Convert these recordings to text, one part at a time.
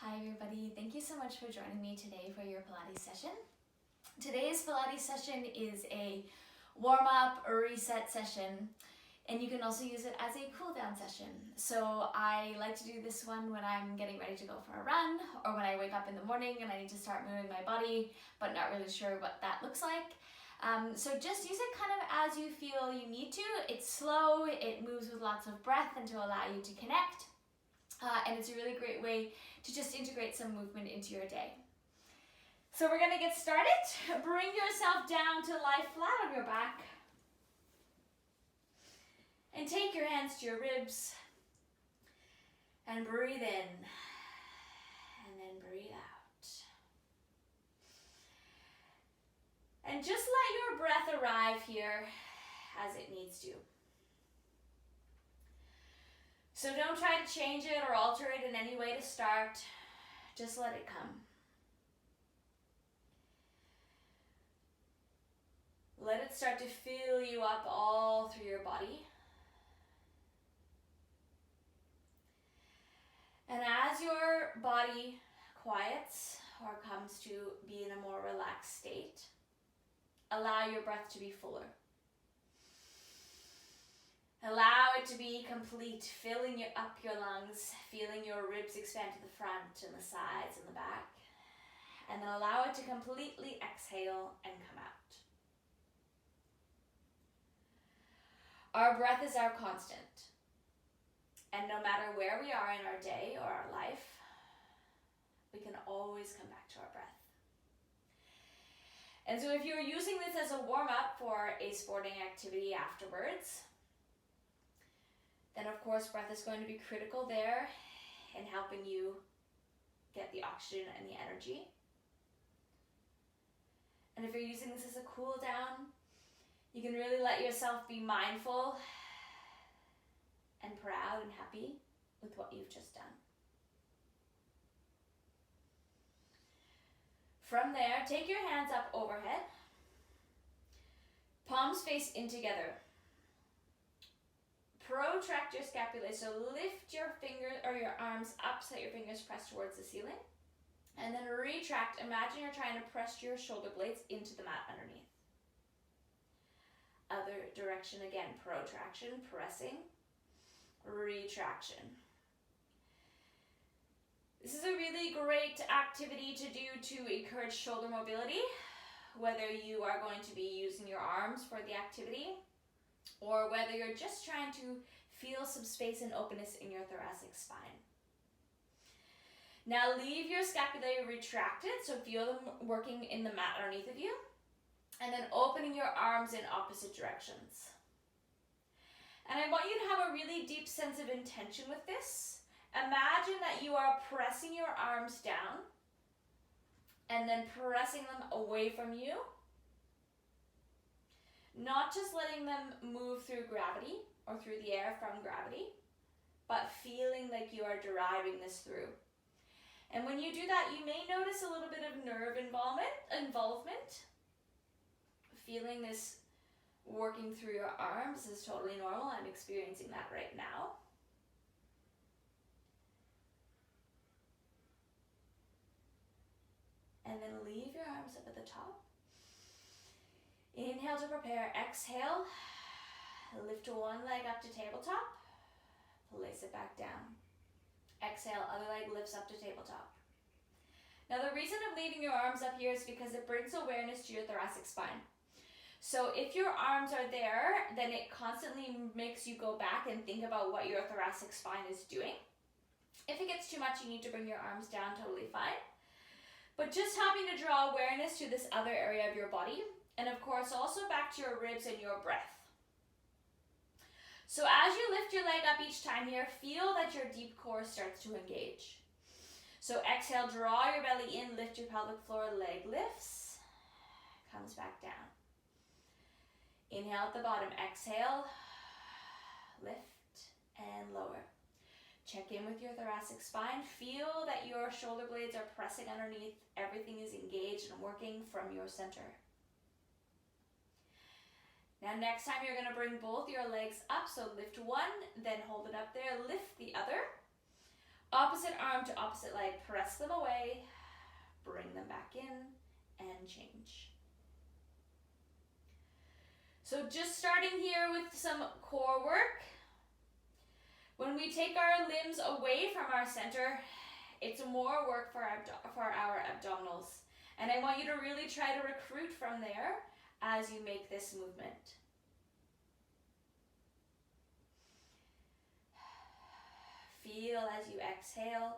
Hi everybody, thank you so much for joining me today for your Pilates session. Today's Pilates session is a warm-up or reset session, and you can also use it as a cool-down session. So I like to do this one when I'm getting ready to go for a run, or when I wake up in the morning and I need to start moving my body but not really sure what that looks like. So just use it kind of as you feel you need to. It's slow, it moves with lots of breath and to allow you to connect. And it's a really great way to just integrate some movement into your day. So we're going to get started. Bring yourself down to lie flat on your back. And take your hands to your ribs. And breathe in. And then breathe out. And just let your breath arrive here as it needs to. So don't try to change it or alter it in any way to start. Just let it come. Let it start to fill you up all through your body. And as your body quiets or comes to be in a more relaxed state, allow your breath to be fuller. Allow it to be complete, filling up your lungs, feeling your ribs expand to the front and the sides and the back. And then allow it to completely exhale and come out. Our breath is our constant. And no matter where we are in our day or our life, we can always come back to our breath. And so if you're using this as a warm-up for a sporting activity afterwards, then of course breath is going to be critical there in helping you get the oxygen and the energy. And if you're using this as a cool down, you can really let yourself be mindful and proud and happy with what you've just done. From there, take your hands up overhead, palms face in together. Protract your scapula, so lift your fingers or your arms up so that your fingers press towards the ceiling. And then retract. Imagine you're trying to press your shoulder blades into the mat underneath. Other direction again, protraction, pressing, retraction. This is a really great activity to do to encourage shoulder mobility, whether you are going to be using your arms for the activity, or whether you're just trying to feel some space and openness in your thoracic spine. Now leave your scapulae retracted, so feel them working in the mat underneath of you, and then opening your arms in opposite directions. And I want you to have a really deep sense of intention with this. Imagine that you are pressing your arms down, and then pressing them away from you. Not just letting them move through gravity or through the air from gravity, but feeling like you are deriving this through. And when you do that, you may notice a little bit of nerve involvement. Feeling this working through your arms is totally normal. I'm experiencing that right now. And then leave your arms up at the top. Inhale to prepare, exhale, lift one leg up to tabletop, place it back down. Exhale, other leg lifts up to tabletop. Now the reason of leaving your arms up here is because it brings awareness to your thoracic spine. So if your arms are there, then it constantly makes you go back and think about what your thoracic spine is doing. If it gets too much, you need to bring your arms down, totally fine. But just helping to draw awareness to this other area of your body. And of course, also back to your ribs and your breath. So as you lift your leg up each time here, feel that your deep core starts to engage. So exhale, draw your belly in, lift your pelvic floor, leg lifts, comes back down. Inhale at the bottom, exhale, lift and lower. Check in with your thoracic spine. Feel that your shoulder blades are pressing underneath. Everything is engaged and working from your center. Now next time you're going to bring both your legs up, so lift one, then hold it up there, lift the other. Opposite arm to opposite leg, press them away, bring them back in, and change. So just starting here with some core work. When we take our limbs away from our center, it's more work for our abdominals. And I want you to really try to recruit from there as you make this movement. Feel as you exhale,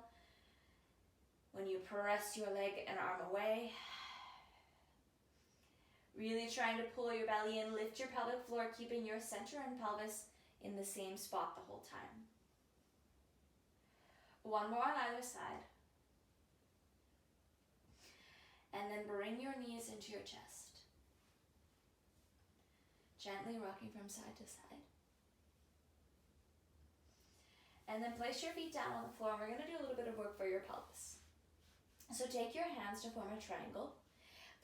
when you press your leg and arm away. Really trying to pull your belly in, lift your pelvic floor, keeping your center and pelvis in the same spot the whole time. One more on either side. And then bring your knees into your chest. Gently rocking from side to side. And then place your feet down on the floor, and we're going to do a little bit of work for your pelvis. So take your hands to form a triangle.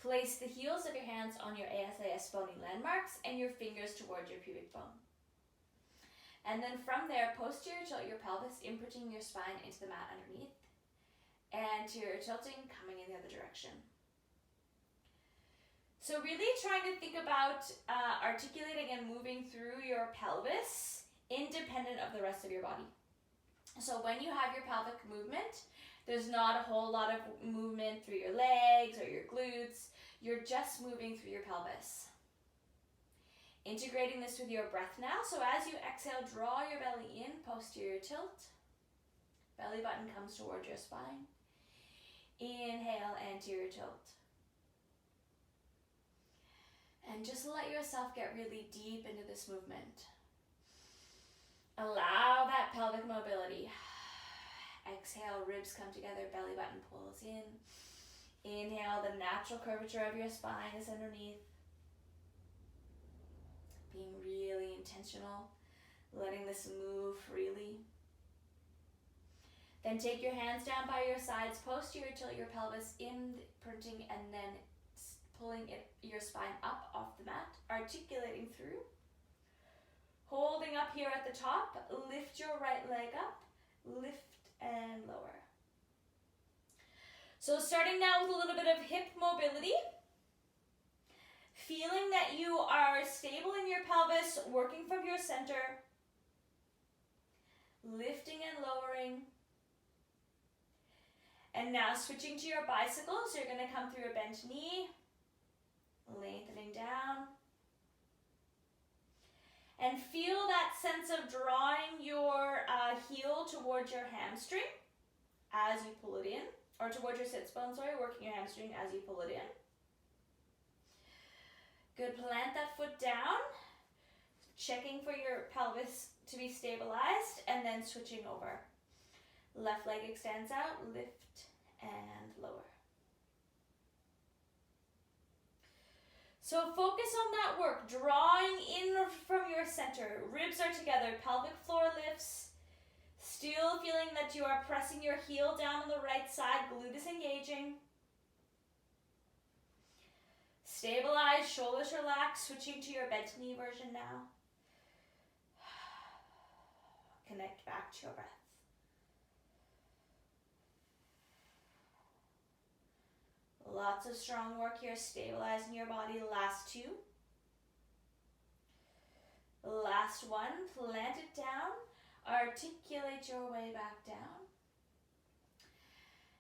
Place the heels of your hands on your ASIS bony landmarks and your fingers towards your pubic bone. And then from there, posterior tilt your pelvis, imprinting your spine into the mat underneath. Anterior tilting, coming in the other direction. So really trying to think about articulating and moving through your pelvis independent of the rest of your body. So when you have your pelvic movement, there's not a whole lot of movement through your legs or your glutes. You're just moving through your pelvis. Integrating this with your breath now. So as you exhale, draw your belly in, posterior tilt. Belly button comes towards your spine. Inhale, anterior tilt. And just let yourself get really deep into this movement. Allow that pelvic mobility. Exhale, ribs come together, belly button pulls in. Inhale, the natural curvature of your spine is underneath. Being really intentional, letting this move freely. Then take your hands down by your sides, posterior tilt your pelvis, imprinting and then pulling your spine up off the mat, articulating through. Holding up here at the top, lift your right leg up, lift and lower. So starting now with a little bit of hip mobility. Feeling that you are stable in your pelvis, working from your center. Lifting and lowering. And now switching to your bicycle. So you're going to come through a bent knee. Lengthening down. And feel that sense of drawing your heel towards your hamstring as you pull it in. Or towards your sits bone, working your hamstring as you pull it in. Good, plant that foot down. Checking for your pelvis to be stabilized and then switching over. Left leg extends out, lift and lower. So focus on that work, drawing in from your center. Ribs are together, pelvic floor lifts. Still feeling that you are pressing your heel down on the right side, glute is engaging. Stabilize, shoulders relax, switching to your bent knee version now. Connect back to your breath. Lots of strong work here, stabilizing your body. Last two. Last one, plant it down. Articulate your way back down.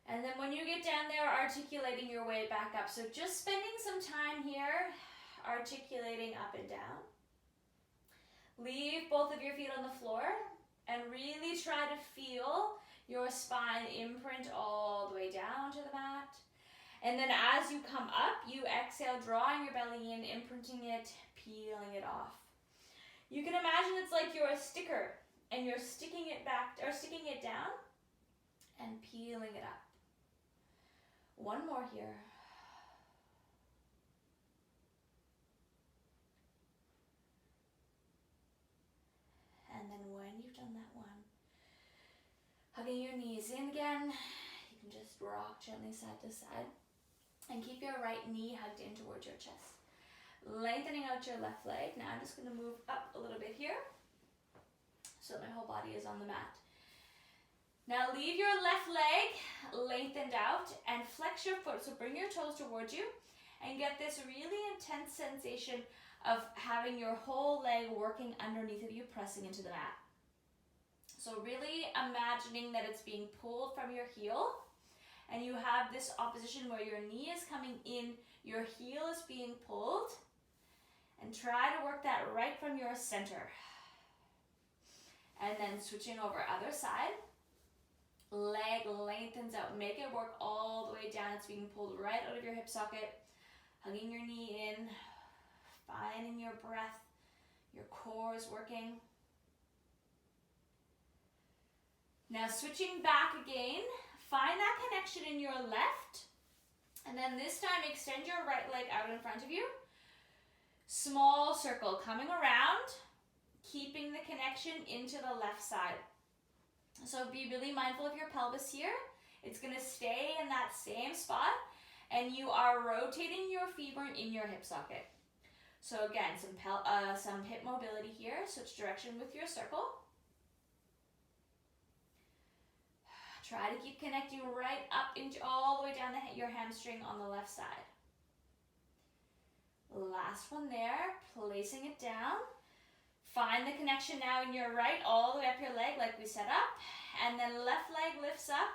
And then when you get down there, articulating your way back up. So just spending some time here, articulating up and down. Leave both of your feet on the floor and really try to feel your spine imprint all the way down to the mat. And then as you come up, you exhale, drawing your belly in, imprinting it, peeling it off. You can imagine it's like you're a sticker and you're sticking it back or sticking it down and peeling it up. One more here. And then when you've done that one, hugging your knees in again, you can just rock gently side to side. And keep your right knee hugged in towards your chest. Lengthening out your left leg. Now I'm just going to move up a little bit here so my whole body is on the mat. Now leave your left leg lengthened out and flex your foot. So bring your toes towards you and get this really intense sensation of having your whole leg working underneath of you, pressing into the mat. So really imagining that it's being pulled from your heel, and you have this opposition where your knee is coming in, your heel is being pulled, and try to work that right from your center. And then switching over other side. Leg lengthens out. Make it work all the way down. It's being pulled right out of your hip socket. Hugging your knee in. Finding your breath. Your core is working. Now switching back again. Find that connection in your left. And then this time extend your right leg out in front of you. Small circle coming around. Keeping the connection into the left side. So be really mindful of your pelvis here. It's going to stay in that same spot, and you are rotating your femur in your hip socket. So again, some hip mobility here. Switch direction with your circle. Try to keep connecting right up into all the way down your hamstring on the left side. Last one there, placing it down. Find the connection now in your right, all the way up your leg like we set up. And then left leg lifts up,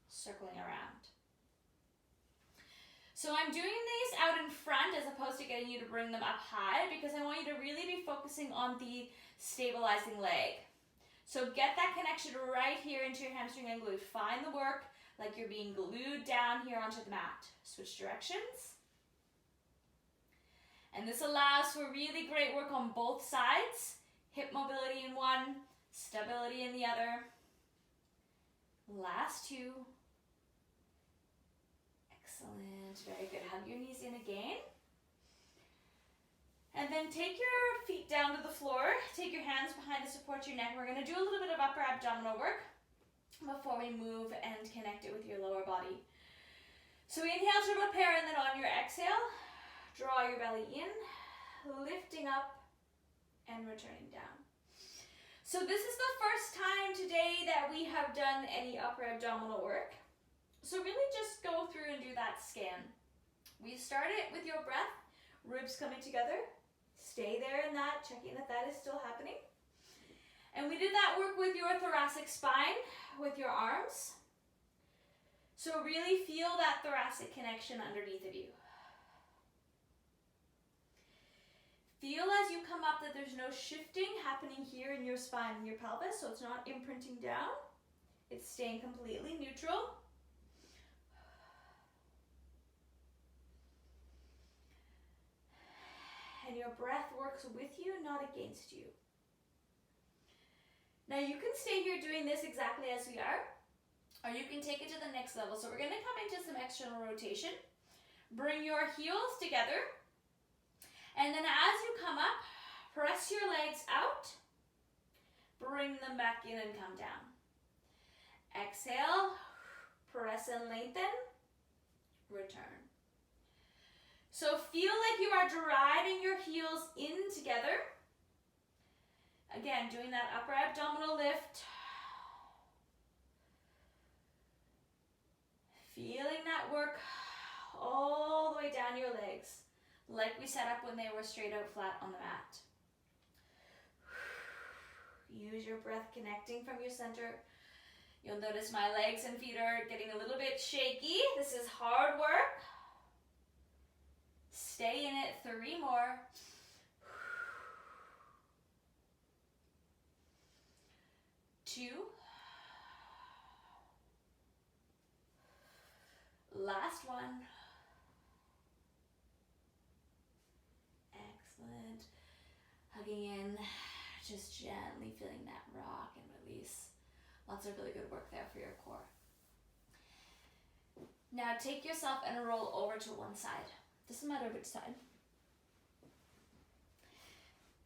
circling around. So I'm doing these out in front as opposed to getting you to bring them up high, because I want you to really be focusing on the stabilizing leg. So get that connection right here into your hamstring and glute. Find the work like you're being glued down here onto the mat. Switch directions. And this allows for really great work on both sides. Hip mobility in one, stability in the other. Last two. Excellent, very good. Hug your knees in again. And then take your feet down to the floor. Take your hands behind to support your neck. We're gonna do a little bit of upper abdominal work before we move and connect it with your lower body. So inhale to prepare, and then on your exhale, draw your belly in, lifting up and returning down. So this is the first time today that we have done any upper abdominal work. So really just go through and do that scan. We start it with your breath, ribs coming together. Stay there in that, checking that that is still happening. And we did that work with your thoracic spine, with your arms. So really feel that thoracic connection underneath of you. Feel as you come up that there's no shifting happening here in your spine and your pelvis, so it's not imprinting down. It's staying completely neutral. And your breath works with you, not against you. Now you can stay here doing this exactly as we are, or you can take it to the next level. So we're going to come into some external rotation. Bring your heels together. And then as you come up, press your legs out, bring them back in and come down. Exhale, press and lengthen, return. So feel like you are driving your heels in together. Again, doing that upper abdominal lift. Feeling that work all the way down your legs, like we set up when they were straight out flat on the mat. Use your breath connecting from your center. You'll notice my legs and feet are getting a little bit shaky. This is hard work. Stay in it, 3 more. Two. Last one. Excellent. Hugging in, just gently feeling that rock and release. Lots of really good work there for your core. Now take yourself and roll over to one side. Doesn't matter which side.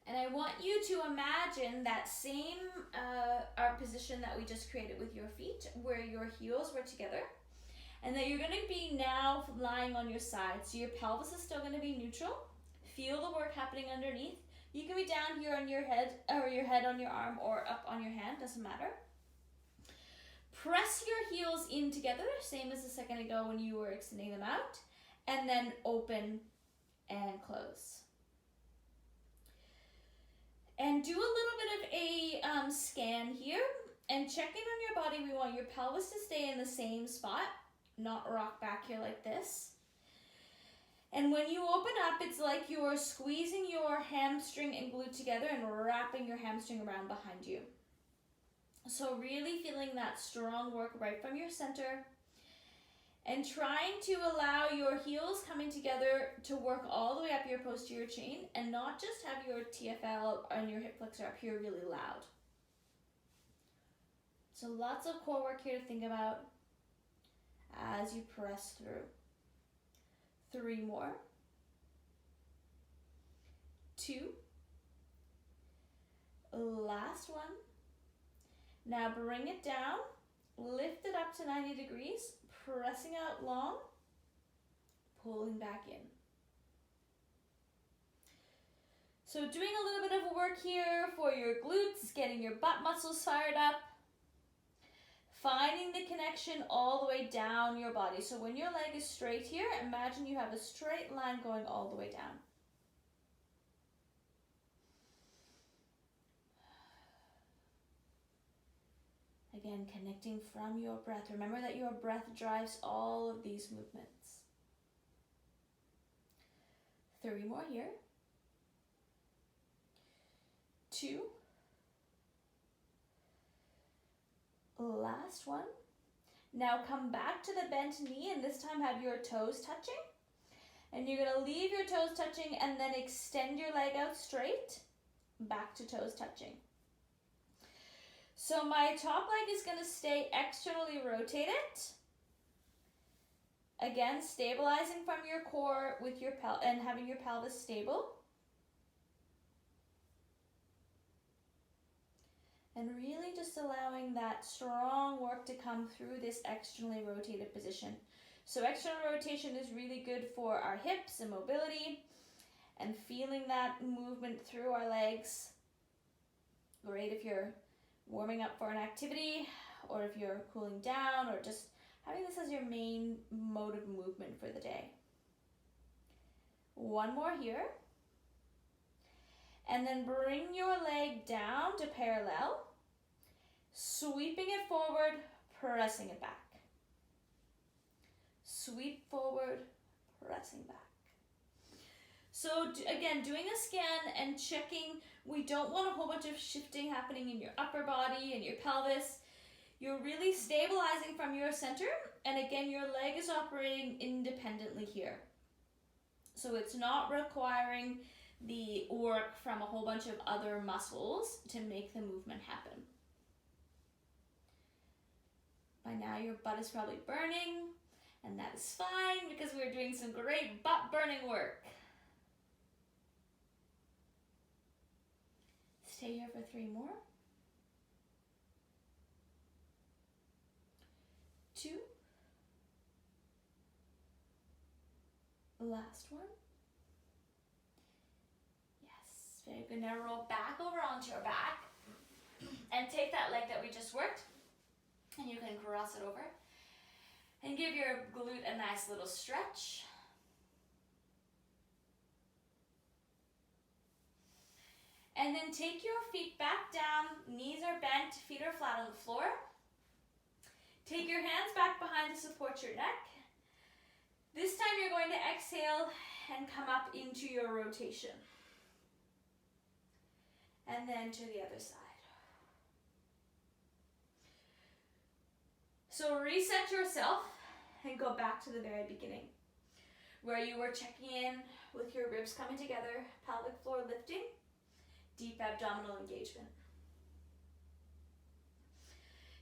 And I want you to imagine that same arc position that we just created with your feet, where your heels were together, and that you're going to be now lying on your side. So your pelvis is still going to be neutral. Feel the work happening underneath. You can be down here on your head, or your head on your arm, or up on your hand, doesn't matter. press your heels in together, same as a second ago when you were extending them out, and then open and close. And do a little bit of a scan here, and check in on your body. We want your pelvis to stay in the same spot, not rock back here like this. And when you open up, it's like you're squeezing your hamstring and glute together and wrapping your hamstring around behind you. So really feeling that strong work right from your center, and trying to allow your heels coming together to work all the way up your posterior chain, and not just have your TFL and your hip flexor up here really loud. So lots of core work here to think about as you press through. 3 more. 2. Last one. Now bring it down, lift it up to 90 degrees, pressing out long, pulling back in. So doing a little bit of work here for your glutes, getting your butt muscles fired up, finding the connection all the way down your body. So when your leg is straight here, imagine you have a straight line going all the way down. Again, connecting from your breath. Remember that your breath drives all of these movements. 3 more here. 2. Last one. Now come back to the bent knee, and this time have your toes touching. And you're going to leave your toes touching and then extend your leg out straight, back to toes touching. So my top leg is going to stay externally rotated. Again, stabilizing from your core with your and having your pelvis stable. And really just allowing that strong work to come through this externally rotated position. So external rotation is really good for our hips and mobility, and feeling that movement through our legs. Great if you're warming up for an activity, or if you're cooling down, or just having this as your main mode of movement for the day. 1 more here. And then bring your leg down to parallel, sweeping it forward, pressing it back. Sweep forward, pressing back. So again, doing a scan and checking. We don't want a whole bunch of shifting happening in your upper body and your pelvis. You're really stabilizing from your center, and again, your leg is operating independently here. So it's not requiring the work from a whole bunch of other muscles to make the movement happen. By now your butt is probably burning, and that is fine because we're doing some great butt burning work. Stay here for 3 more. 2. Last one. Yes, very good. Now roll back over onto your back and take that leg that we just worked, and you can cross it over and give your glute a nice little stretch. And then take your feet back down, knees are bent, feet are flat on the floor. Take your hands back behind to support your neck. This time you're going to exhale and come up into your rotation. And then to the other side. So reset yourself and go back to the very beginning, where you were checking in with your ribs coming together, pelvic floor lifting, deep abdominal engagement.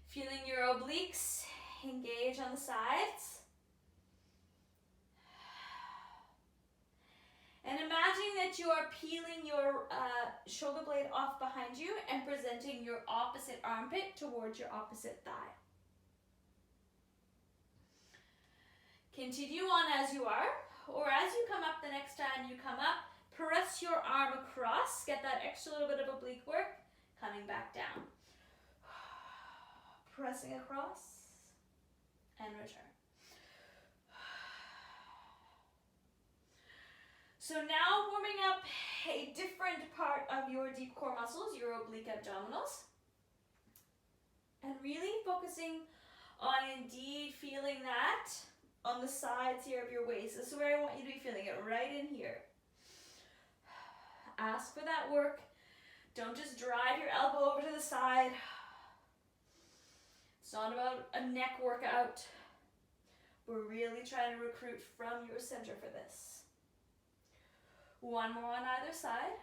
Feeling your obliques engage on the sides. And imagine that you are peeling your shoulder blade off behind you and presenting your opposite armpit towards your opposite thigh. Continue on as you are, or as you come up the next time you come up, press your arm across, get that extra little bit of oblique work, coming back down. Pressing across. and return. So now warming up a different part of your deep core muscles, your oblique abdominals. And really focusing on indeed feeling that on the sides here of your waist. This is where I want you to be feeling it, right in here. Ask for that work. Don't just drive your elbow over to the side. It's not about a neck workout. We're really trying to recruit from your center for this. One more on either side.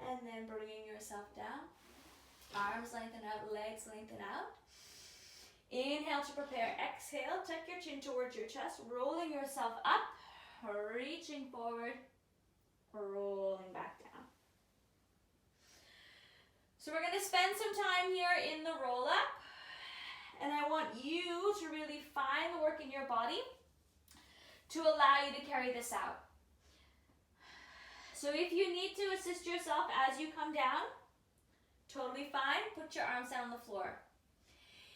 And then bringing yourself down. Arms lengthen out, legs lengthen out. Inhale to prepare. Exhale, tuck your chin towards your chest, rolling yourself up, reaching forward, rolling back down. So we're going to spend some time here in the roll up. And I want you to really find the work in your body to allow you to carry this out. So if you need to assist yourself as you come down, totally fine. Put your arms down on the floor.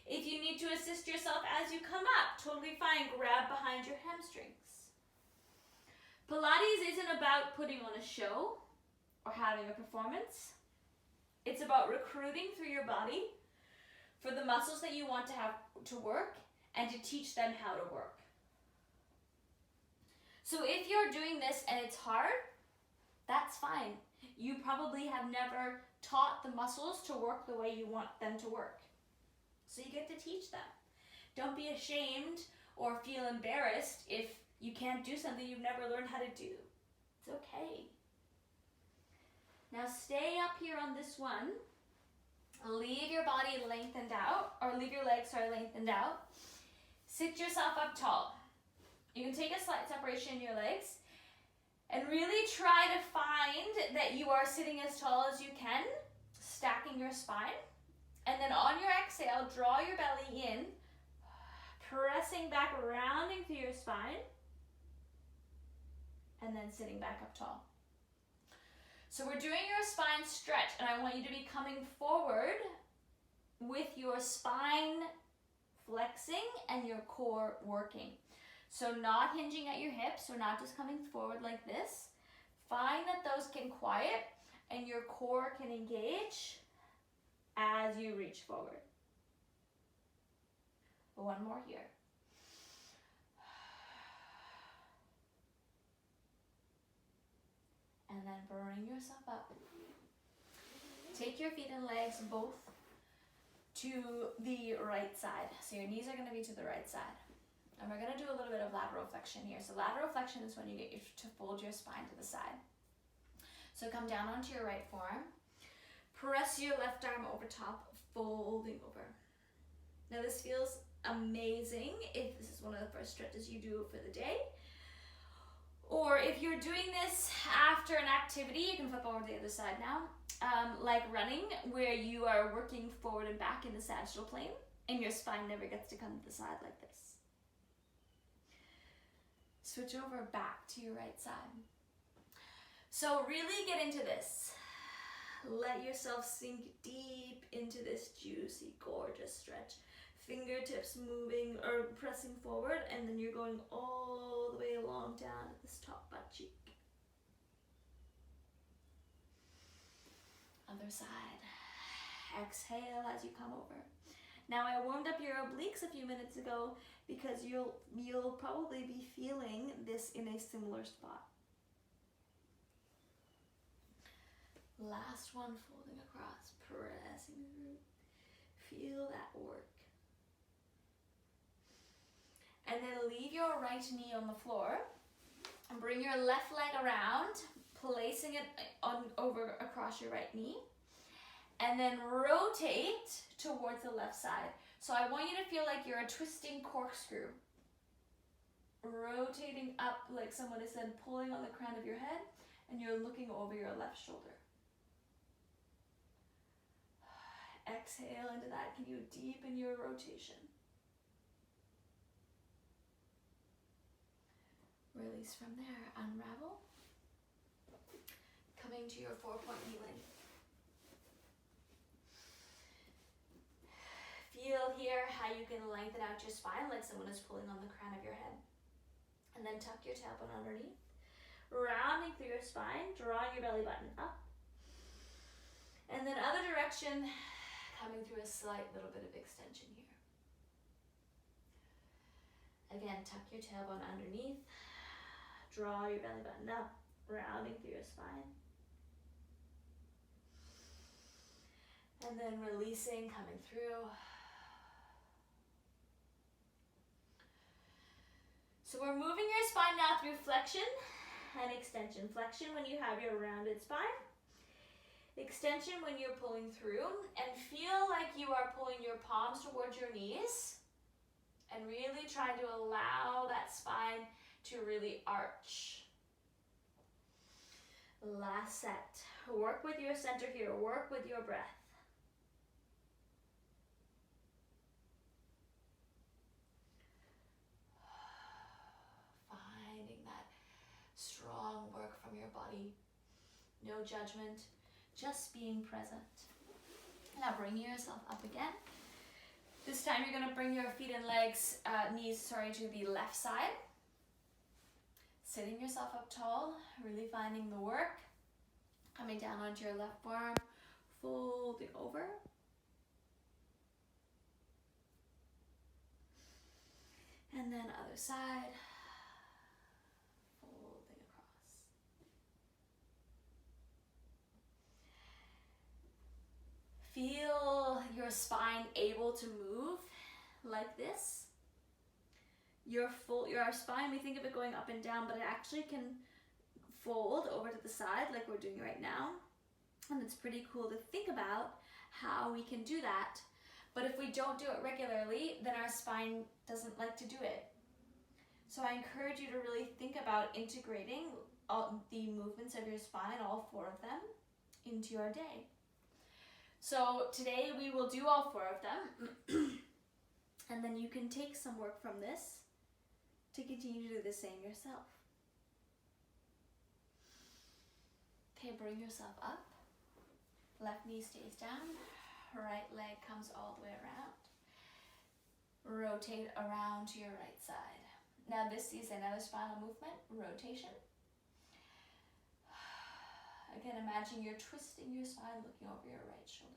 If you need to assist yourself as you come up, totally fine. Grab behind your hamstrings. Pilates isn't about putting on a show or having a performance. It's about recruiting through your body for the muscles that you want to have to work and to teach them how to work. So if you're doing this and it's hard, that's fine. You probably have never taught the muscles to work the way you want them to work. So you get to teach them. Don't be ashamed or feel embarrassed if you can't do something you've never learned how to do. It's okay. Now stay up here on this one. Leave your body lengthened out, or leave your legs, lengthened out. Sit yourself up tall. You can take a slight separation in your legs and really try to find that you are sitting as tall as you can, stacking your spine. And then on your exhale, draw your belly in, pressing back, rounding through your spine, and then sitting back up tall. So we're doing your spine stretch, and I want you to be coming forward with your spine flexing and your core working. So not hinging at your hips, or not just coming forward like this. Find that those can quiet and your core can engage as you reach forward. One more here. And then bring yourself up. Take your feet and legs both to the right side. So your knees are going to be to the right side. And we're going to do a little bit of lateral flexion here. So lateral flexion is when you get to fold your spine to the side. So come down onto your right forearm. Press your left arm over top, folding over. Now this feels amazing if this is one of the first stretches you do for the day. Or if you're doing this after an activity, you can flip over to the other side now, like running, where you are working forward and back in the sagittal plane, and your spine never gets to come to the side like this. Switch over back to your right side. So really get into this. Let yourself sink deep into this juicy, gorgeous stretch. Fingertips moving or pressing forward, and then you're going all the way along down to this top butt cheek. Other side. Exhale as you come over. Now I warmed up your obliques a few minutes ago because you'll probably be feeling this in a similar spot. Last one, folding across, pressing through. Feel that work. And then leave your right knee on the floor and bring your left leg around, placing it over across your right knee, and then rotate towards the left side. So I want you to feel like you're a twisting corkscrew, rotating up like someone has said, pulling on the crown of your head, and you're looking over your left shoulder. Exhale into that. Can you deepen your rotation? Release from there, unravel. Coming to your 4-point kneeling. here how you can lengthen out your spine like someone is pulling on the crown of your head. And then tuck your tailbone underneath. Rounding through your spine, drawing your belly button up. And then other direction, coming through a slight little bit of extension here. Again, tuck your tailbone underneath. Draw your belly button up, rounding through your spine. And then releasing, coming through. So we're moving your spine now through flexion and extension. Flexion when you have your rounded spine. Extension when you're pulling through. And feel like you are pulling your palms towards your knees. And really try to allow that spine to really arch. Last set. Work with your center here. Work with your breath. Finding that strong work from your body. No judgment. Just being present. Now bring yourself up again. This time you're going to bring your feet and legs, knees to the left side. Sitting yourself up tall, really finding the work. Coming down onto your left forearm, folding over. And then other side, folding across. Feel your spine able to move like this. Your spine, we think of it going up and down, but it actually can fold over to the side like we're doing right now. And it's pretty cool to think about how we can do that. But if we don't do it regularly, then our spine doesn't like to do it. So I encourage you to really think about integrating all the movements of your spine, all 4 of them, into your day. So today we will do all 4 of them. And then you can take some work from this to continue to do the same yourself. Okay, bring yourself up. Left knee stays down. Right leg comes all the way around. Rotate around to your right side. Now this is another spinal movement, rotation. Again, imagine you're twisting your spine, looking over your right shoulder.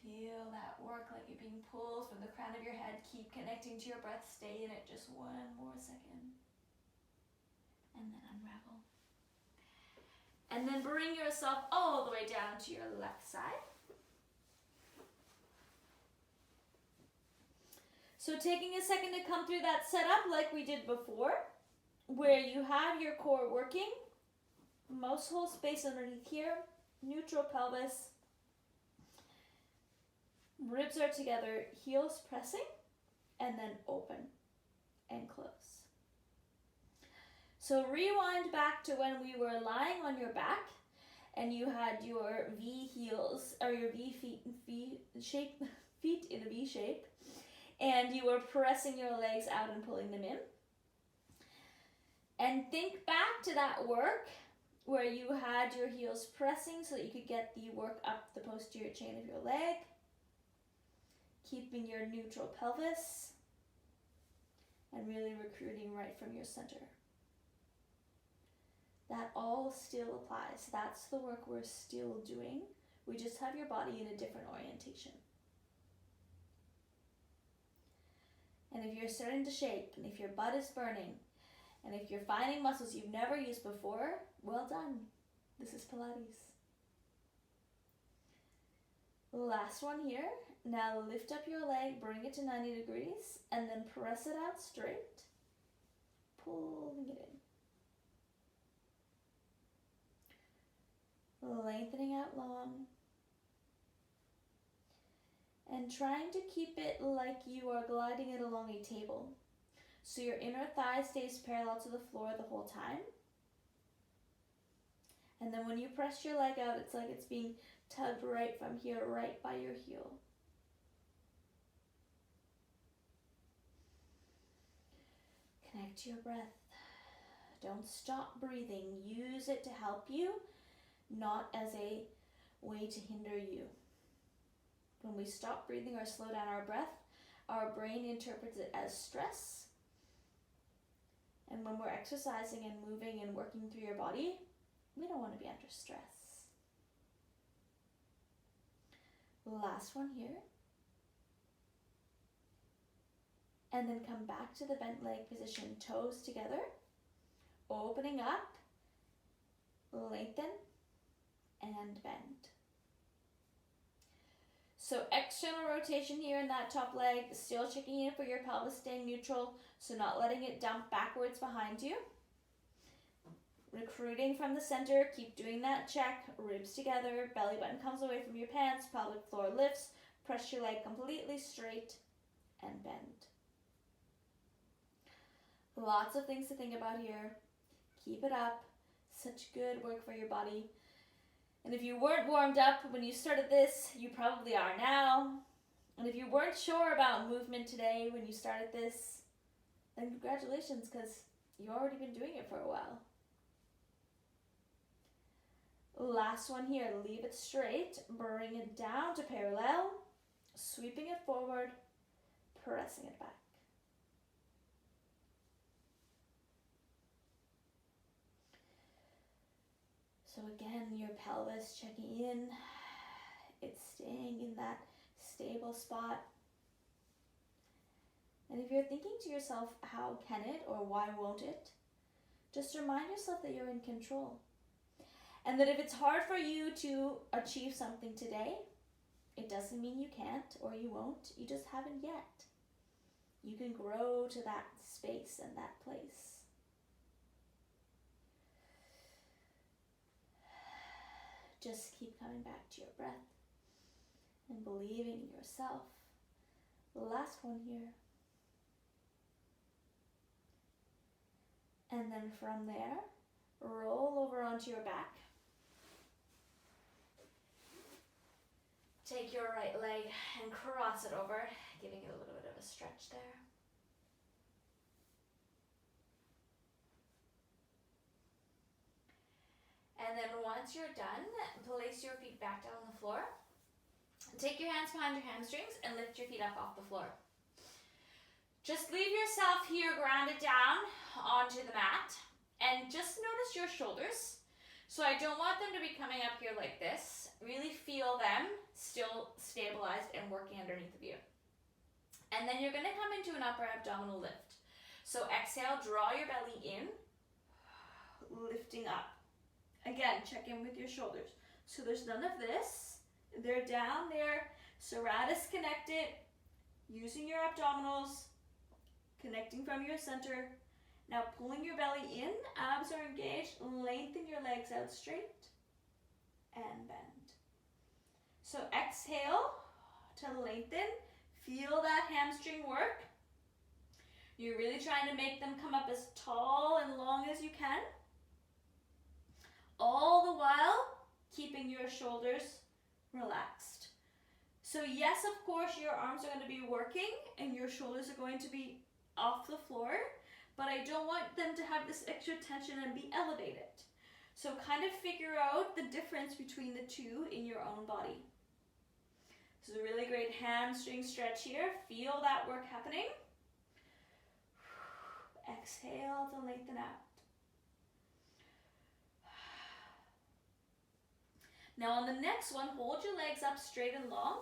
Feel that work like you're being pulled from the crown of your head. Keep connecting to your breath. Stay in it just 1 more second. And then unravel. And then bring yourself all the way down to your left side. So taking a second to come through that setup like we did before, where you have your core working, most whole space underneath here, neutral pelvis, ribs are together, heels pressing, and then open and close. So rewind back to when we were lying on your back and you had your V heels, or your feet in a V shape, and you were pressing your legs out and pulling them in. And think back to that work where you had your heels pressing so that you could get the work up the posterior chain of your leg, keeping your neutral pelvis, and really recruiting right from your center. That all still applies. That's the work we're still doing. We just have your body in a different orientation. And if you're starting to shake, and if your butt is burning, and if you're finding muscles you've never used before, well done. This is Pilates. Last one here. Now lift up your leg, bring it to 90 degrees, and then press it out straight. Pulling it in. Lengthening out long. And trying to keep it like you are gliding it along a table. So your inner thigh stays parallel to the floor the whole time. And then when you press your leg out, it's like it's being tugged right from here, right by your heel. Connect to your breath. Don't stop breathing. Use it to help you, not as a way to hinder you. When we stop breathing or slow down our breath, our brain interprets it as stress. And when we're exercising and moving and working through your body, we don't want to be under stress. Last one here. And then come back to the bent leg position, toes together, opening up, lengthen, and bend. So external rotation here in that top leg, still checking in for your pelvis staying neutral, so not letting it dump backwards behind you. Recruiting from the center, keep doing that check, ribs together, belly button comes away from your pants, pelvic floor lifts, press your leg completely straight, and bend. Lots of things to think about here. Keep it up. Such good work for your body. And if you weren't warmed up when you started this, you probably are now. And if you weren't sure about movement today when you started this, then congratulations, because you've already been doing it for a while. Last one here, leave it straight, bring it down to parallel, sweeping it forward, pressing it back. So again, your pelvis checking in, it's staying in that stable spot. And if you're thinking to yourself, how can it or why won't it? Just remind yourself that you're in control. And that if it's hard for you to achieve something today, it doesn't mean you can't or you won't, you just haven't yet. You can grow to that space and that place. Just keep coming back to your breath and believing in yourself. The last one here. And then from there, roll over onto your back. Take your right leg and cross it over, giving it a little bit of a stretch there. And then once you're done, place your feet back down on the floor. Take your hands behind your hamstrings and lift your feet up off the floor. Just leave yourself here grounded down onto the mat and just notice your shoulders. So I don't want them to be coming up here like this. Really feel them still stabilized and working underneath of you. And then you're going to come into an upper abdominal lift. So exhale, draw your belly in, lifting up. Again, check in with your shoulders. So there's none of this. They're down there, serratus connected, using your abdominals, connecting from your center. Now pulling your belly in, abs are engaged, lengthen your legs out straight, and bend. So exhale to lengthen, feel that hamstring work. You're really trying to make them come up as tall and long as you can. All the while, keeping your shoulders relaxed. So yes, of course, your arms are going to be working and your shoulders are going to be off the floor, but I don't want them to have this extra tension and be elevated. So kind of figure out the difference between the two in your own body. This is a really great hamstring stretch here. Feel that work happening. Exhale to lengthen out. Now on the next one, hold your legs up straight and long.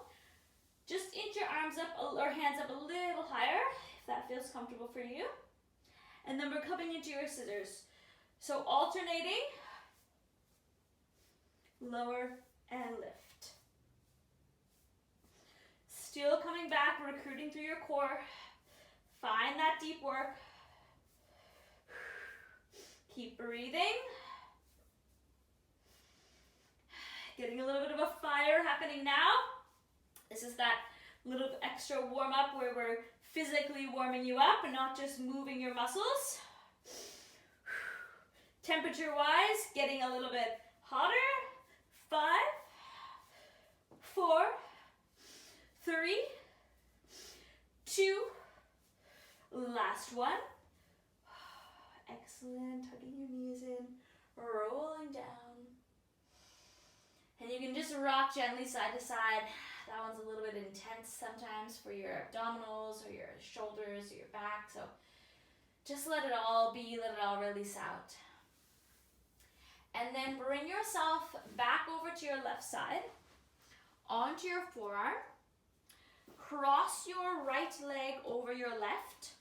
Just inch your arms up or hands up a little higher if that feels comfortable for you. And then we're coming into your scissors. So alternating, lower and lift. Still coming back, recruiting through your core. Find that deep work. Keep breathing. Getting a little bit of a fire happening now. This is that little extra warm up where we're physically warming you up and not just moving your muscles. Temperature wise, getting a little bit hotter. 5, 4, 3, 2, last one. Excellent, tucking your knees in, rolling down. And you can just rock gently side to side. That one's a little bit intense sometimes for your abdominals or your shoulders or your back. So just let it all be, let it all release out. And then bring yourself back over to your left side, onto your forearm. Cross your right leg over your left.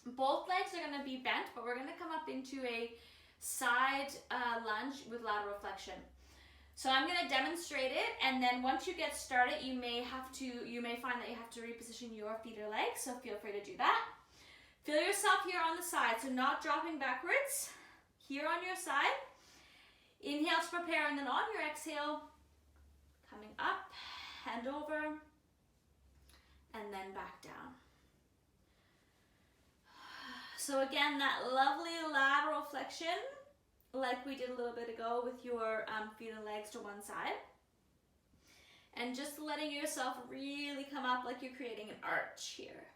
Both legs are going to be bent, but we're going to come up into a side lunge with lateral flexion. So I'm going to demonstrate it, and then once you get started, you may find that you have to reposition your feet or legs, so feel free to do that. Feel yourself here on the side, so not dropping backwards. Here on your side. Inhale to prepare, and then on your exhale, coming up, hand over, and then back down. So again, that lovely lateral flexion, like we did a little bit ago with your feet and legs to one side. And just letting yourself really come up like you're creating an arch here.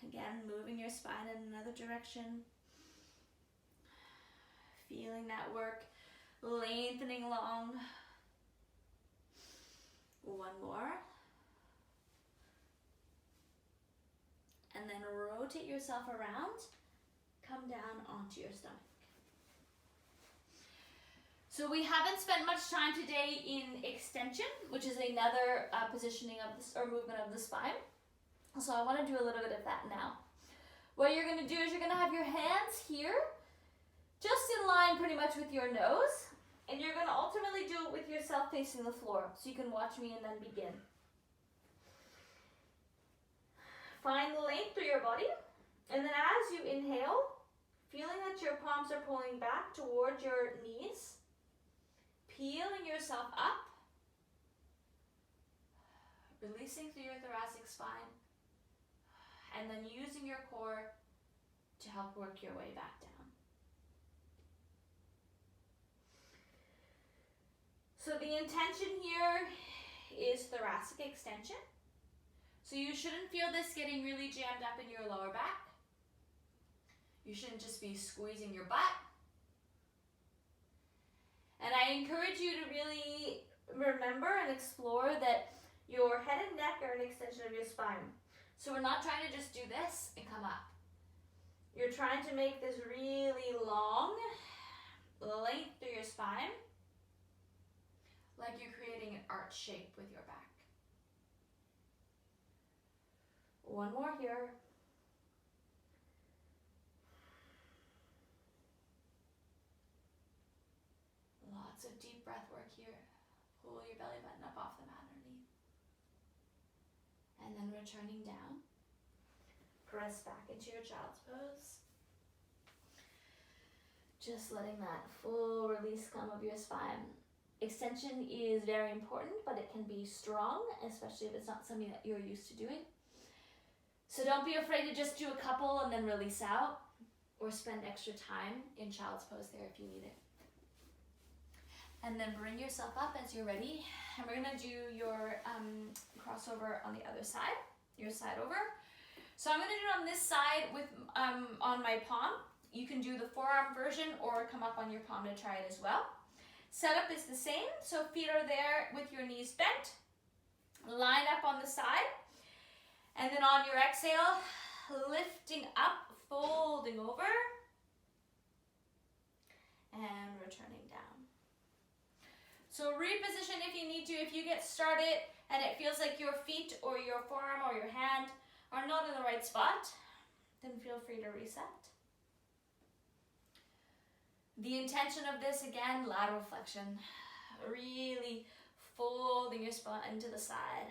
Again, moving your spine in another direction. Feeling that work, lengthening along. One more. And then rotate yourself around. Come down onto your stomach. So we haven't spent much time today in extension, which is another positioning of this or movement of the spine. So I want to do a little bit of that now. What you're going to do is you're going to have your hands here, just in line pretty much with your nose. And you're going to ultimately do it with yourself facing the floor. So you can watch me and then begin. Find the length through your body. And then as you inhale, feeling that your palms are pulling back toward your knees. Peeling yourself up. Releasing through your thoracic spine. And then using your core to help work your way back down. So the intention here is thoracic extension. So you shouldn't feel this getting really jammed up in your lower back. You shouldn't just be squeezing your butt. And I encourage you to really remember and explore that your head and neck are an extension of your spine. So we're not trying to just do this and come up. You're trying to make this really long length through your spine, like you're creating an arch shape with your back. One more here. Lots of deep breath work here. Pull your belly button up off the mat underneath. And then returning down. Press back into your child's pose. Just letting that full release come of your spine. Extension is very important, but it can be strong, especially if it's not something that you're used to doing. So don't be afraid to just do a couple and then release out, or spend extra time in child's pose there if you need it. And then bring yourself up as you're ready. And we're gonna do your crossover on the other side, your side over. So I'm gonna do it on this side with on my palm. You can do the forearm version or come up on your palm to try it as well. Setup is the same, so feet are there with your knees bent. Line up on the side. And then on your exhale, lifting up, folding over, and returning down. So reposition if you need to. If you get started and it feels like your feet or your forearm or your hand are not in the right spot, then feel free to reset. The intention of this, again, lateral flexion. Really folding your spine to the side.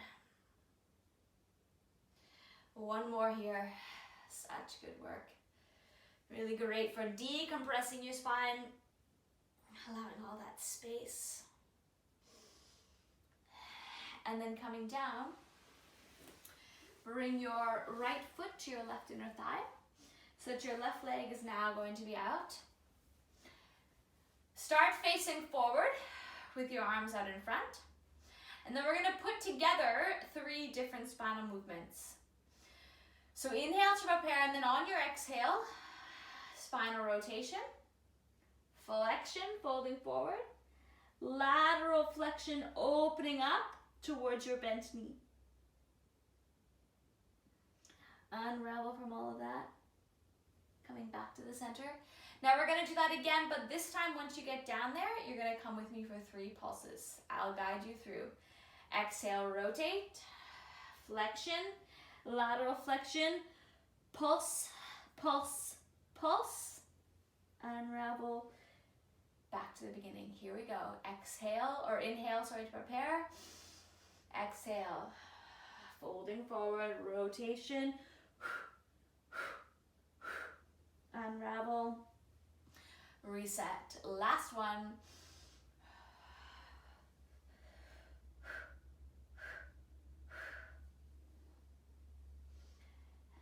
One more here. Such good work. Really great for decompressing your spine, allowing all that space. And then coming down, bring your right foot to your left inner thigh, so that your left leg is now going to be out. Start facing forward with your arms out in front. And then we're going to put together 3 different spinal movements. So inhale to prepare, and then on your exhale, spinal rotation, flexion, folding forward. Lateral flexion, opening up towards your bent knee. Unravel from all of that. Coming back to the center. Now we're going to do that again, but this time once you get down there, you're going to come with me for 3 pulses. I'll guide you through. Exhale, rotate, flexion, lateral flexion, pulse, pulse, pulse, unravel, back to the beginning. Here we go. Exhale, or inhale, sorry, to prepare. Exhale, folding forward, rotation, unravel, reset. Last one.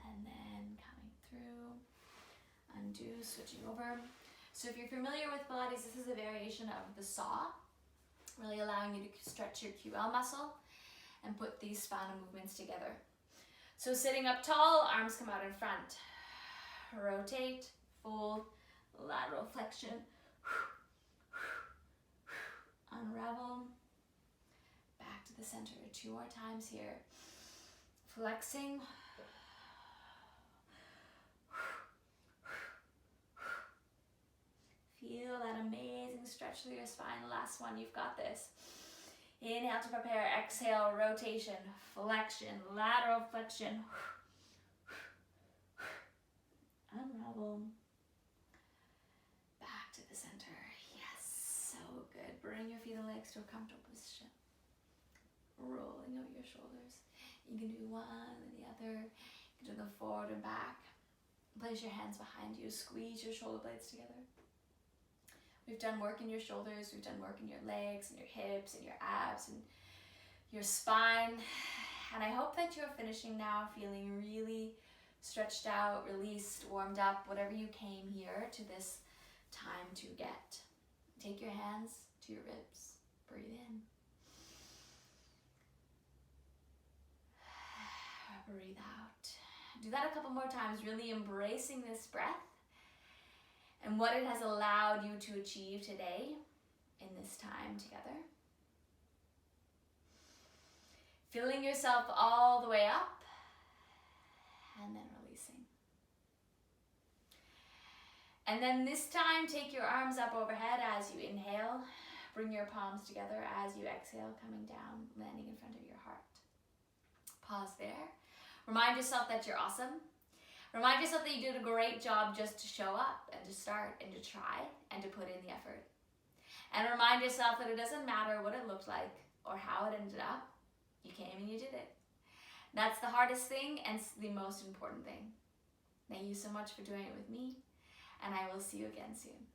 And then coming through, undo, switching over. So if you're familiar with Pilates, this is a variation of the saw, really allowing you to stretch your QL muscle and put these spinal movements together. So sitting up tall, arms come out in front. Rotate, fold, lateral flexion, unravel, back to the center. 2 more times here. Flexing, feel that amazing stretch through your spine. Last one, you've got this. Inhale to prepare, exhale, rotation, flexion, lateral flexion, unravel, back to the center. Yes, so good. Bring your feet and legs to a comfortable position. Rolling out your shoulders. You can do one and the other. You can do them forward and back. Place your hands behind you. Squeeze your shoulder blades together. We've done work in your shoulders, we've done work in your legs and your hips and your abs and your spine. And I hope that you're finishing now feeling really stretched out, released, warmed up, whatever you came here to this time to get. Take your hands to your ribs. Breathe in. Breathe out. Do that a couple more times, really embracing this breath and what it has allowed you to achieve today in this time together. Filling yourself all the way up and then releasing. And then this time, take your arms up overhead as you inhale. Bring your palms together as you exhale, coming down, landing in front of your heart. Pause there. Remind yourself that you're awesome. Remind yourself that you did a great job just to show up and to start and to try and to put in the effort. And remind yourself that it doesn't matter what it looked like or how it ended up. You came and you did it. That's the hardest thing and the most important thing. Thank you so much for doing it with me, and I will see you again soon.